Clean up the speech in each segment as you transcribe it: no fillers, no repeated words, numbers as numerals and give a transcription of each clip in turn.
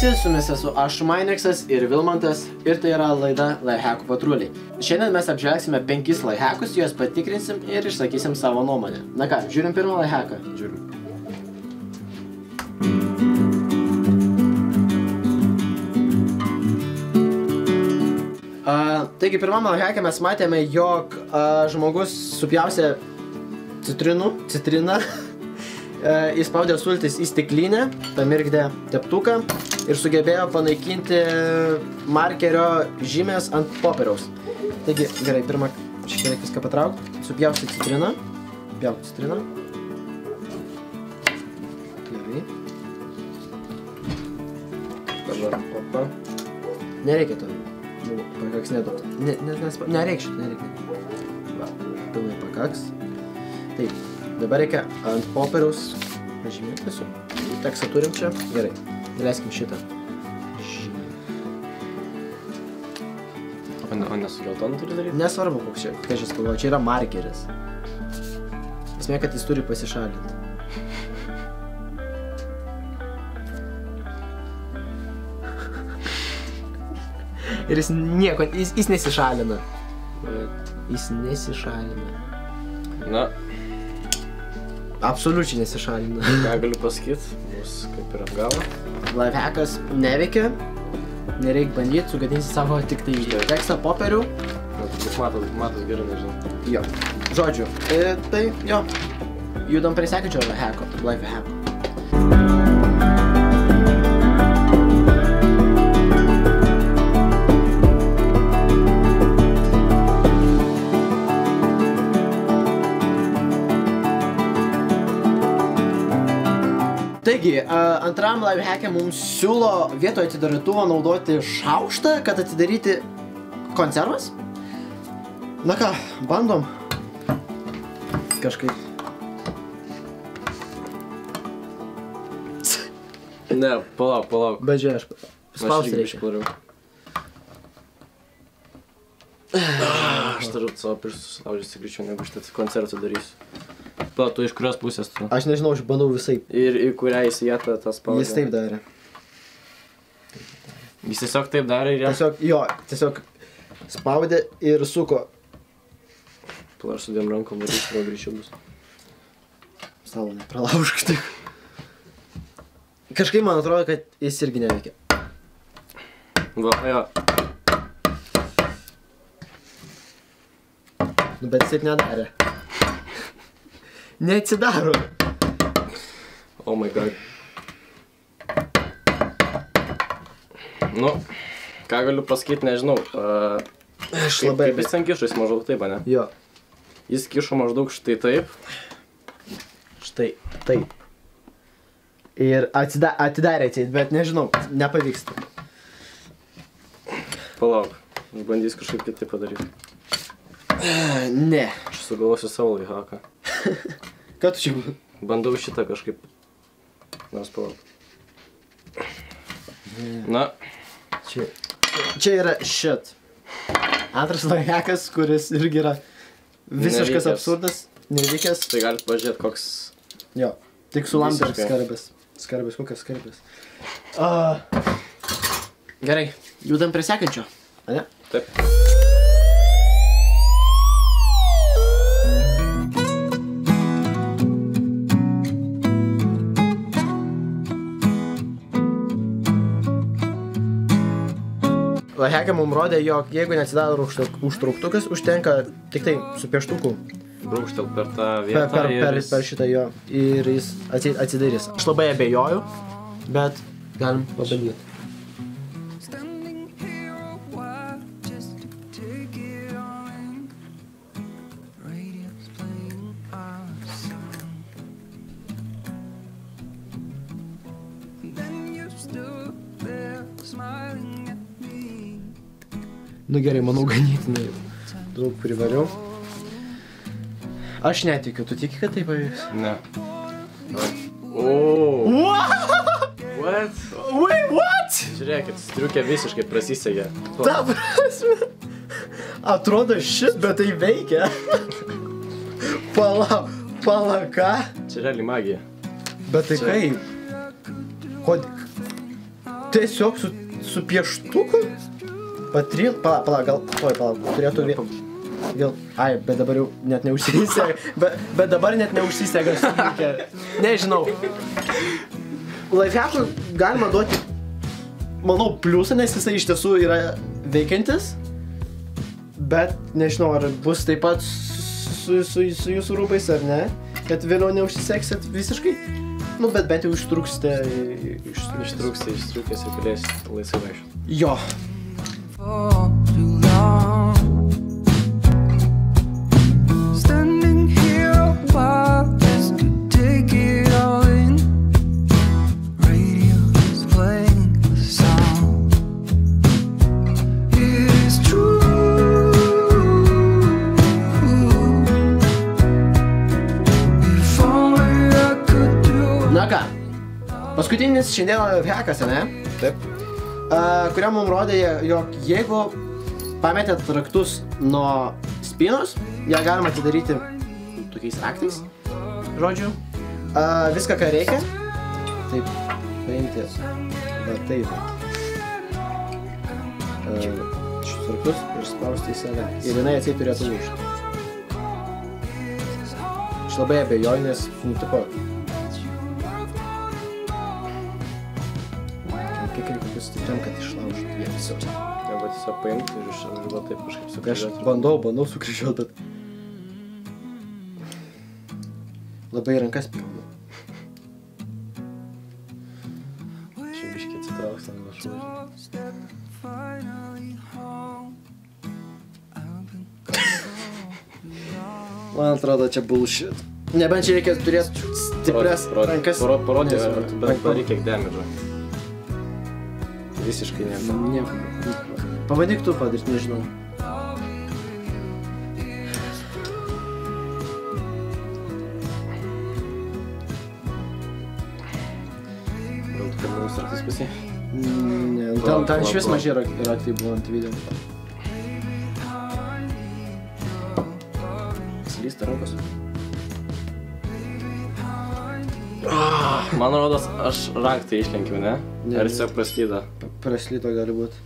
visi, su jumis esu aš Maineksas ir Vilmantas ir tai yra laida Lifehackų patruliai. Šiandien mes apžvelgsime 5 lifehackus, juos patikrinsim ir išsakysim savo nuomonę. Na ką, žiūrim pirmą lifehacką? Žiūrim. Taigi pirmame lifehacke mes matėme, jog žmogus supjausė citriną, įspaudė sultis į stiklinę, pamirkdė teptuką ir sugebėjo panaikinti markerio žymės ant popieriaus. Taigi, gerai, pirmą šiek tiek viską patraukti, supjausti citriną, Gerai. Dabar, opa. Nereikia to, pakaks nedaug. Nereik šitą. Va, pilnai pakaks. Taip. Dabar reikia ant popieriaus pažymėti visų. Tekstą turim čia. Gerai. Daleiskim šitą. O nesu geltoną turi daryti? Nesvarbu, kokia čia spalva. Čia yra markeris. Esmė, kad jis turi pasišalinti. Ir jis nieko, jis nesišalina. Jis nesišalina. Na. Absoliučiai nesišalina. Ką galiu pasakyti, bus kaip ir apgavo. Lifehackas neveikia, nereik bandyti, sugadinsi savo tik tai tekstą popierių. Jūs matos gerai, nežinau. Jo, žodžiu, tai jo, judam prie sekančio lifehacko. Taigi, antram lifehacke mums siūlo vietoje atidarytuvo naudoti šaukštą, kad atidaryti konservas. Na ką, bandom. Kažkaip. Ne, palauk. Bet žiūrėk, spausti reikia. Aš turiu savo pirštus susilaužysi greičiau, negu šitą koncertą darysiu. Pala, tu iš kurios pusės tu? Aš nežinau, aš bandau visaip. Ir į kurią jis vietą tą spaudė? Jis taip darė. Jis tiesiog taip darė ir tiesiog spaudė ir suko. Pala, aš su dviem rankom darysiu, gal greičiau bus. Savo nepralaužk tik. Kažkaip man atrodo, kad jis irgi neveikia. Va, jo. Bet jis taip nedarė. Neatsidaro. Oh my god. Nu, ką galiu pasakyti, nežinau. Aš labai... Kaip jis ten kišo, jis maždaug taip, ne? Jo. Jis kišo maždaug štai taip. Štai taip. Ir atidarė atseit, bet nežinau, nepavyksta. Palauk, aš bandysiu kažkaip kitaip padaryti. Ne. Aš sugalvosiu savo lifehacką. Ką tu čia? Bandau šitą kažkaip. Nors palauk. Na. Čia yra shit. Antras lifehackas, kuris irgi yra visiškas absurdas. Nevykęs. Tai galit pažiūrėti, koks... Jo. Tik su Lambert skarbės. Skarbės, kokias skarbės? Gerai, judam prie sekančio. Ane? Taip. Lifehacke mums rodė, jog jeigu neatsidaro užtrauktukas, užtenka tik tai su pieštuku. Brūkštel per tą vietą per šitą jo ir jis atsidarys. Aš labai abejoju, bet galim pabandyti. Nu gerai, manau ganėtinai daug privariau. Aš netikiu, tu tiki, kad tai pavyks? Ne. Oh! What? Wait, what? Žiūrėkit, striukė visiškai prasisegė. Ta prasme. Atrodo šit, bet tai veikia. Pala ką? Čia realiai magija. Bet tai kaip? tiesiog su pieštuku patrint, gal, turėtų vėl, bet dabar jau net neužsisega, bet dabar net neužsisega, nežinau. Lifehackų galima duoti, manau, pliusą, nes jisai iš tiesų yra veikiantis, bet nežinau, ar bus taip pat su jūsų rūbais ar ne, kad vėliau neužsiseksit visiškai. Nu, bet bent jau ištrūksite. Ištrūkęs ir galėsi laisvai vaikščioti. Jo. Na ką, paskutinis šiandieną hackas, ne? Taip. Kuriam mums rodė, jog jeigu pametėt raktus nuo spynos, ją galima atidaryti tokiais raktais, žodžiu. Viską, ką reikia, taip, paimti, va taip. Šitus raktus ir spausti į save. Ir jinai atseit turėtų lūžti. Aš labai abejoju, nes, tipo, kiek reikia stipriam, kad išlaužtų jie visos. Arba tiesiog paimti ir išlaužti taip kažkaip sukryžiuoti. Aš bandau sukryžiuoti, bet labai rankas pilnu. Čia biškiai atsitrauks ten nuo šūdžių. Man atrodo, čia bullshit. Nebent čia reikia turėti stiprias rankas. Parodė, bent padaryk kiek damage. Visiškai nieko. Pabandyk tu padaryti, nežinau. Gal tu pirmiausia raktais pasi? Ne, ten iš vis mažai raktai buvo ant video. Slysta rankos. Man rodos, aš raktą išlenkiau, ne? Ar tiesiog praslydo? Praslydo gali būti.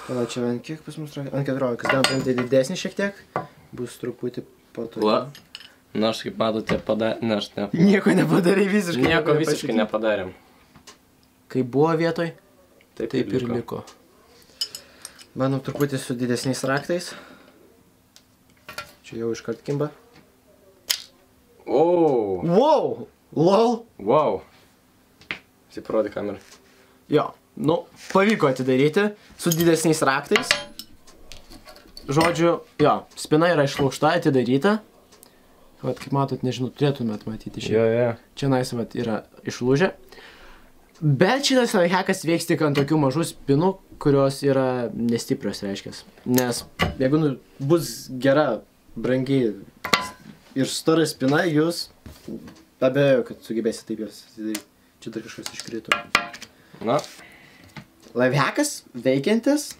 Pala, čia ant kiek pas mus raktai? Ant 14. Galim paimti didesnį šiek tiek. Bus truputį patogiau. La. Na, aš kaip matote, ne, aš ne. Nieko nepadarai visiškai. Nieko visiškai nepadarėm. Kai buvo vietoj, taip ir liko. Manau, truputį su didesniais raktais. Čia jau iškart kimba. Wow! Lol! Wow! Pasiparodė kamerą. Jo, nu, pavyko atidaryti su didesniais raktais. Žodžiu, jo, spina yra išlaužta, atidaryta. Vat, kaip matot, nežinau, turėtumėt matyti šį. Jo. Čia nais, vat, yra išlūžę. Bet šitas hackas veiks tik ant tokių mažų spinų, kurios yra nestiprios, reiškia. Nes jeigu bus gera, brangiai ir stora spina, jūs abejoju, kad sugebėsite taip jos atidaryti. Čia dar kažkas iškrito. Na. Lifehackas veikiantis.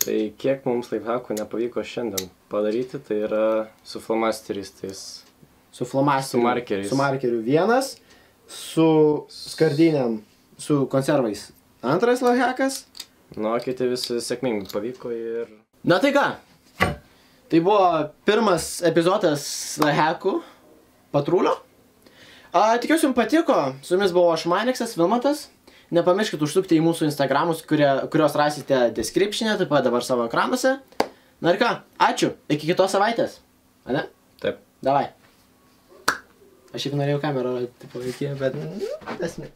Tai kiek mums lifehackų nepavyko šiandien padaryti, tai yra su flomasteriais, Su flomasteriu. Su markeriais. Su markeriu vienas, su skardinėm, su konservais antras lifehackas. Nu, kiti visi sėkmingai pavyko ir... Na tai ką? Tai buvo pirmas epizodas lifehackų patrulio. Tikiuosi jums patiko. Su jumis buvo aš Maniksas, Vilmantas. Nepamirškit užsukti į mūsų Instagramus, kurios rasite description'e, taip pat dabar savo ekranuose. Na ir ką, ačiū, iki kitos savaitės. Ane? Taip. Davai. Aš šiaip norėjau kamerą, tipo, iki, bet... esmė.